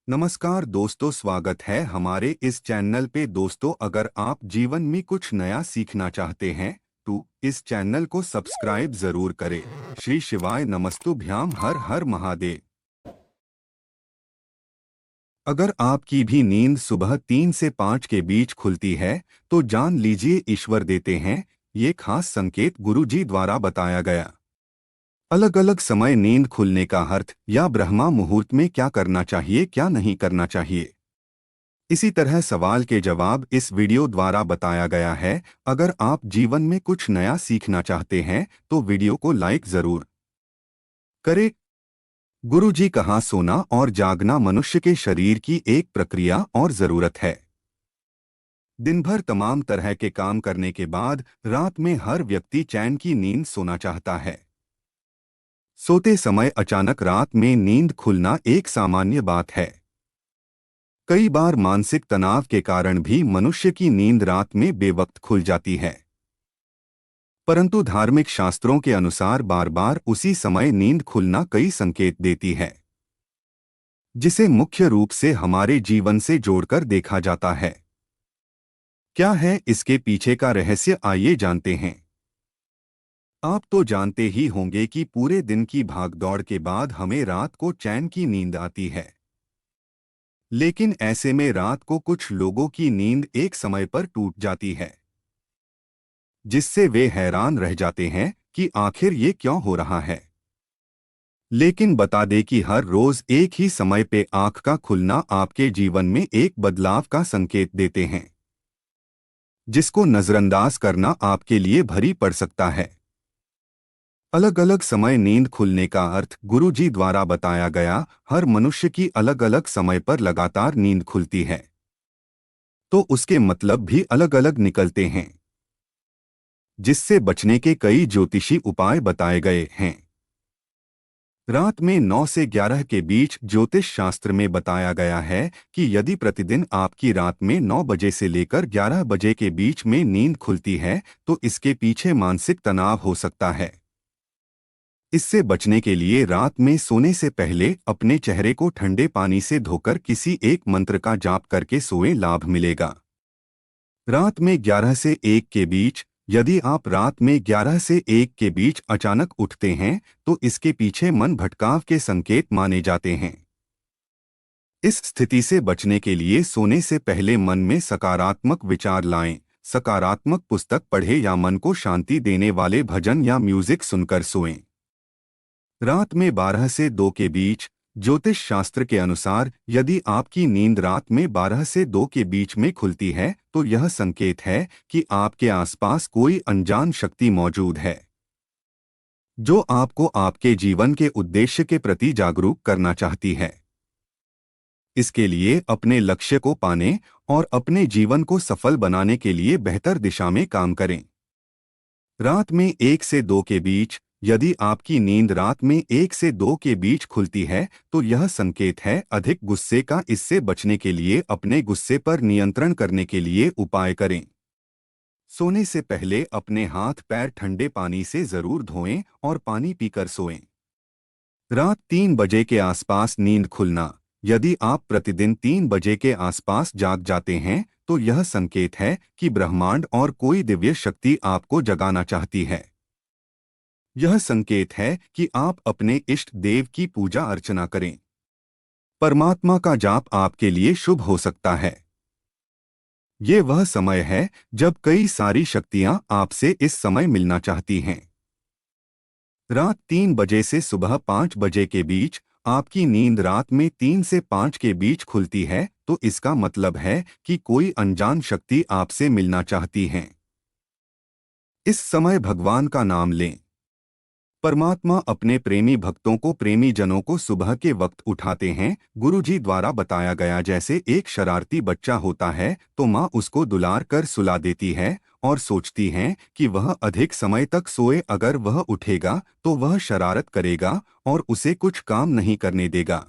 नमस्कार दोस्तों, स्वागत है हमारे इस चैनल पे। दोस्तों, अगर आप जीवन में कुछ नया सीखना चाहते हैं तो इस चैनल को सब्सक्राइब जरूर करें। श्री शिवाय नमस्तुभ्याम, हर हर महादेव। अगर आपकी भी नींद सुबह 3 से 5 के बीच खुलती है तो जान लीजिए ईश्वर देते हैं ये खास संकेत गुरुजी द्वारा बताया गया। अलग अलग समय नींद खुलने का अर्थ या ब्रह्मा मुहूर्त में क्या करना चाहिए, क्या नहीं करना चाहिए, इसी तरह सवाल के जवाब इस वीडियो द्वारा बताया गया है। अगर आप जीवन में कुछ नया सीखना चाहते हैं तो वीडियो को लाइक जरूर करें। गुरुजी कहा, सोना और जागना मनुष्य के शरीर की एक प्रक्रिया और जरूरत है। दिन भर तमाम तरह के काम करने के बाद रात में हर व्यक्ति चैन की नींद सोना चाहता है। सोते समय अचानक रात में नींद खुलना एक सामान्य बात है। कई बार मानसिक तनाव के कारण भी मनुष्य की नींद रात में बेवक्त खुल जाती है, परंतु धार्मिक शास्त्रों के अनुसार बार बार उसी समय नींद खुलना कई संकेत देती है, जिसे मुख्य रूप से हमारे जीवन से जोड़कर देखा जाता है। क्या है इसके पीछे का रहस्य, आइए जानते हैं। आप तो जानते ही होंगे कि पूरे दिन की भागदौड़ के बाद हमें रात को चैन की नींद आती है, लेकिन ऐसे में रात को कुछ लोगों की नींद एक समय पर टूट जाती है, जिससे वे हैरान रह जाते हैं कि आखिर ये क्यों हो रहा है। लेकिन बता दें कि हर रोज एक ही समय पे आंख का खुलना आपके जीवन में एक बदलाव का संकेत देते हैं, जिसको नजरअंदाज करना आपके लिए भारी पड़ सकता है। अलग अलग समय नींद खुलने का अर्थ गुरुजी द्वारा बताया गया। हर मनुष्य की अलग अलग समय पर लगातार नींद खुलती है, तो उसके मतलब भी अलग अलग निकलते हैं, जिससे बचने के कई ज्योतिषी उपाय बताए गए हैं। रात में 9 से 11 के बीच ज्योतिष शास्त्र में बताया गया है कि यदि प्रतिदिन आपकी रात में 9 बजे से लेकर 11 बजे के बीच में नींद खुलती है तो इसके पीछे मानसिक तनाव हो सकता है। इससे बचने के लिए रात में सोने से पहले अपने चेहरे को ठंडे पानी से धोकर किसी एक मंत्र का जाप करके सोएं, लाभ मिलेगा। रात में 11 से 1 के बीच, यदि आप रात में 11 से 1 के बीच अचानक उठते हैं तो इसके पीछे मन भटकाव के संकेत माने जाते हैं। इस स्थिति से बचने के लिए सोने से पहले मन में सकारात्मक विचार लाएं, सकारात्मक पुस्तक पढ़ें या मन को शांति देने वाले भजन या म्यूजिक सुनकर सोएं। रात में 12 से 2 के बीच, ज्योतिष शास्त्र के अनुसार यदि आपकी नींद रात में 12 से 2 के बीच में खुलती है तो यह संकेत है कि आपके आसपास कोई अनजान शक्ति मौजूद है, जो आपको आपके जीवन के उद्देश्य के प्रति जागरूक करना चाहती है। इसके लिए अपने लक्ष्य को पाने और अपने जीवन को सफल बनाने के लिए बेहतर दिशा में काम करें। रात में 1 से 2 के बीच, यदि आपकी नींद रात में 1 से 2 के बीच खुलती है तो यह संकेत है अधिक गुस्से का। इससे बचने के लिए अपने गुस्से पर नियंत्रण करने के लिए उपाय करें। सोने से पहले अपने हाथ पैर ठंडे पानी से जरूर धोएं और पानी पीकर सोएं। रात 3 बजे के आसपास नींद खुलना, यदि आप प्रतिदिन 3 बजे के आसपास जाग जाते हैं तो यह संकेत है कि ब्रह्मांड और कोई दिव्य शक्ति आपको जगाना चाहती है। यह संकेत है कि आप अपने इष्ट देव की पूजा अर्चना करें। परमात्मा का जाप आपके लिए शुभ हो सकता है। ये वह समय है जब कई सारी शक्तियां आपसे इस समय मिलना चाहती हैं। रात 3 बजे से सुबह 5 बजे के बीच आपकी नींद रात में 3 से 5 के बीच खुलती है तो इसका मतलब है कि कोई अनजान शक्ति आपसे मिलना चाहती है। इस समय भगवान का नाम लें। परमात्मा अपने प्रेमी भक्तों को, प्रेमी जनों को सुबह के वक्त उठाते हैं। गुरुजी द्वारा बताया गया, जैसे एक शरारती बच्चा होता है तो माँ उसको दुलार कर सुला देती है और सोचती है कि वह अधिक समय तक सोए। अगर वह उठेगा तो वह शरारत करेगा और उसे कुछ काम नहीं करने देगा।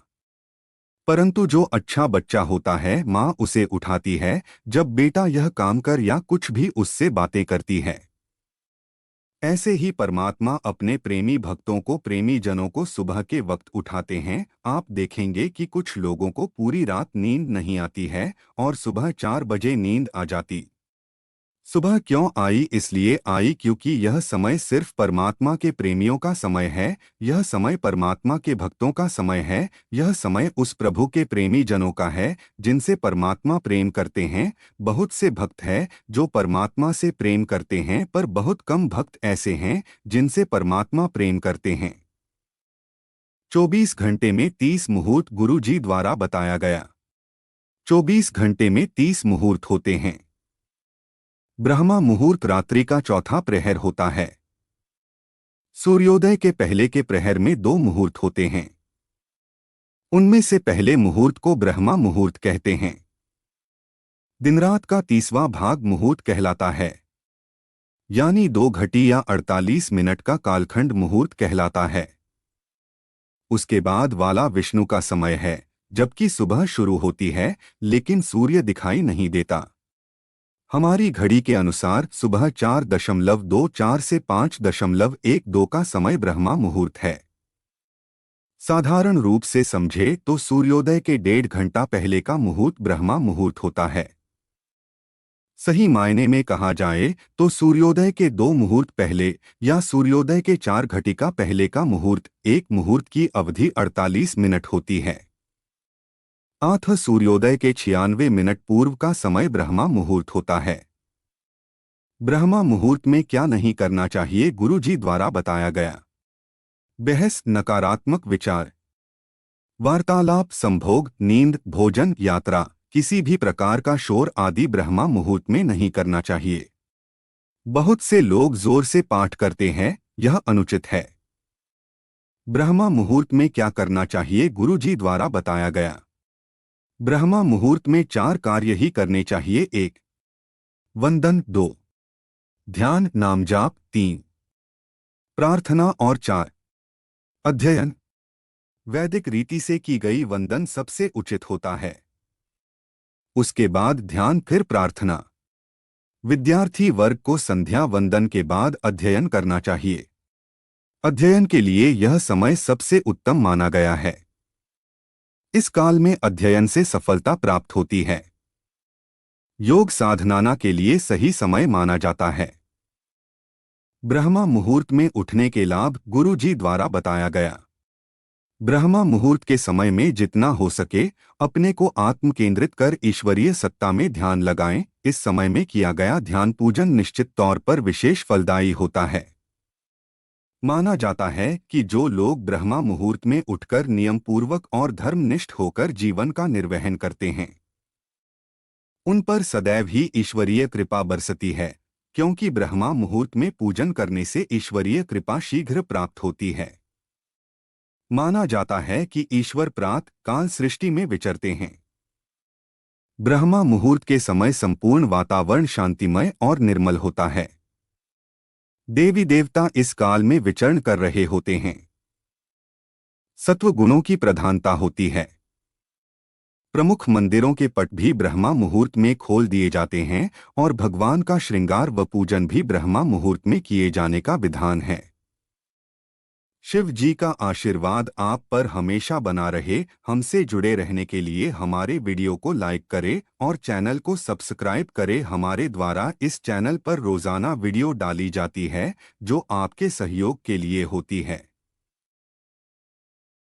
परंतु जो अच्छा बच्चा होता है, माँ उसे उठाती है जब बेटा यह काम कर या कुछ भी उससे बातें करती है। ऐसे ही परमात्मा अपने प्रेमी भक्तों को, प्रेमी जनों को सुबह के वक्त उठाते हैं। आप देखेंगे कि कुछ लोगों को पूरी रात नींद नहीं आती है और सुबह 4 बजे नींद आ जाती। सुबह क्यों आई? इसलिए आई क्योंकि यह समय सिर्फ परमात्मा के प्रेमियों का समय है। यह समय परमात्मा के भक्तों का समय है। यह समय उस प्रभु के प्रेमी जनों का है जिनसे परमात्मा प्रेम करते हैं। बहुत से भक्त हैं जो परमात्मा से प्रेम करते हैं, पर बहुत कम भक्त ऐसे हैं जिनसे परमात्मा प्रेम करते हैं। 24 घंटे में 30 मुहूर्त गुरु जी द्वारा बताया गया। 24 घंटे में 30 मुहूर्त होते हैं। ब्रह्मा मुहूर्त रात्रि का चौथा प्रहर होता है। सूर्योदय के पहले के प्रहर में 2 मुहूर्त होते हैं। उनमें से पहले मुहूर्त को ब्रह्मा मुहूर्त कहते हैं। दिनरात का 30वां भाग मुहूर्त कहलाता है, यानी 2 घटी या 48 मिनट का कालखंड मुहूर्त कहलाता है। उसके बाद वाला विष्णु का समय है, जबकि सुबह शुरू होती है लेकिन सूर्य दिखाई नहीं देता। हमारी घड़ी के अनुसार सुबह 4.24 से 5.12 का समय ब्रह्मा मुहूर्त है। साधारण रूप से समझे तो सूर्योदय के 1.5 घंटा पहले का मुहूर्त ब्रह्मा मुहूर्त होता है। सही मायने में कहा जाए तो सूर्योदय के 2 मुहूर्त पहले या सूर्योदय के 4 घटिका पहले का मुहूर्त, एक मुहूर्त की अवधि 48 मिनट होती है। आठ सूर्योदय के 96 मिनट पूर्व का समय ब्रह्मा मुहूर्त होता है। ब्रह्मा मुहूर्त में क्या नहीं करना चाहिए, गुरु जी द्वारा बताया गया। बहस, नकारात्मक विचार, वार्तालाप, संभोग, नींद, भोजन, यात्रा, किसी भी प्रकार का शोर आदि ब्रह्मा मुहूर्त में नहीं करना चाहिए। बहुत से लोग जोर से पाठ करते हैं, यह अनुचित है। ब्रह्मा मुहूर्त में क्या करना चाहिए, गुरु जी द्वारा बताया गया। ब्रह्मा मुहूर्त में 4 कार्य ही करने चाहिए। 1. वंदन, 2. ध्यान नाम जाप, 3. प्रार्थना और 4. अध्ययन। वैदिक रीति से की गई वंदन सबसे उचित होता है, उसके बाद ध्यान, फिर प्रार्थना। विद्यार्थी वर्ग को संध्या वंदन के बाद अध्ययन करना चाहिए। अध्ययन के लिए यह समय सबसे उत्तम माना गया है। इस काल में अध्ययन से सफलता प्राप्त होती है। योग साधना के लिए सही समय माना जाता है। ब्रह्मा मुहूर्त में उठने के लाभ गुरु जी द्वारा बताया गया। ब्रह्मा मुहूर्त के समय में जितना हो सके अपने को आत्म केंद्रित कर ईश्वरीय सत्ता में ध्यान लगाएं। इस समय में किया गया ध्यान पूजन निश्चित तौर पर विशेष फलदायी होता है। माना जाता है कि जो लोग ब्रह्मा मुहूर्त में उठकर नियम पूर्वक और धर्मनिष्ठ होकर जीवन का निर्वहन करते हैं, उन पर सदैव ही ईश्वरीय कृपा बरसती है, क्योंकि ब्रह्मा मुहूर्त में पूजन करने से ईश्वरीय कृपा शीघ्र प्राप्त होती है। माना जाता है कि ईश्वर प्रातः काल सृष्टि में विचरते हैं। ब्रह्मा मुहूर्त के समय संपूर्ण वातावरण शांतिमय और निर्मल होता है। देवी देवता इस काल में विचरण कर रहे होते हैं। सत्व गुणों की प्रधानता होती है। प्रमुख मंदिरों के पट भी ब्रह्मा मुहूर्त में खोल दिए जाते हैं और भगवान का श्रृंगार व पूजन भी ब्रह्मा मुहूर्त में किए जाने का विधान है। शिव जी का आशीर्वाद आप पर हमेशा बना रहे। हमसे जुड़े रहने के लिए हमारे वीडियो को लाइक करें और चैनल को सब्सक्राइब करें। हमारे द्वारा इस चैनल पर रोजाना वीडियो डाली जाती है जो आपके सहयोग के लिए होती है।